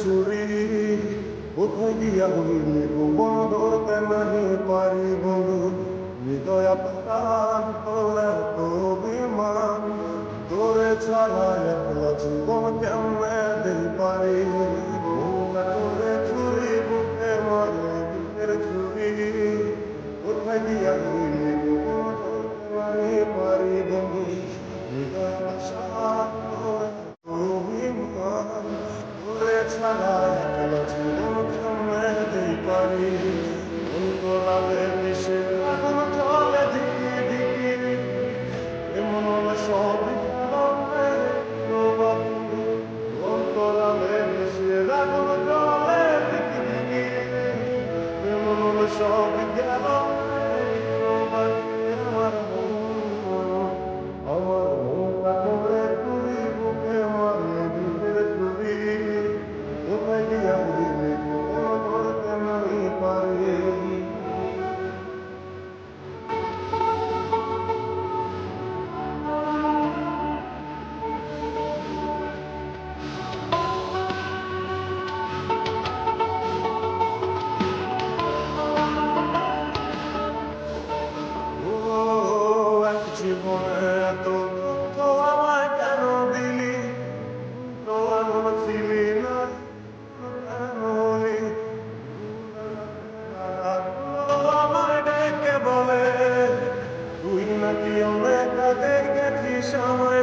ছুরি কোথায় গিয়া হইলে গোপন ধরতে নাহি পারি বন্ধু হৃদয় প্রাণ তোলে তো বিমান তোরে ছাড়া একলা জীবন কেমনে দিই পারি তোরে ছুরি বুকে মারে বুকের ছুরি কোথায় গিয়া হইলে গোপন ধরতে নাহি পারি বন্ধু হৃদয় প্রাণ তোলে তো বিমান তোরে ছাড়া একলা জীবন কেমনে দিই পারি অন্তরালে মিশে আগুন জ্বলে ধিকি ধিকি এমন হলে সব অন্তরালে মিশে আগুন জ্বলে ধিকি ধিকি এমন হলে সব গেল আমার মনটা করে তুই বুকে মারে বুকের তুই কোথায় গিয়া হইলে কোনো ধরতে নাই পারি এক জীবনে এত দুঃখ আমায় কেন দিলি তো এমন ছিলি না কেন হলি আমায় ডেকে বলে তুই নাকি অনেক আগে গেছিস আমায়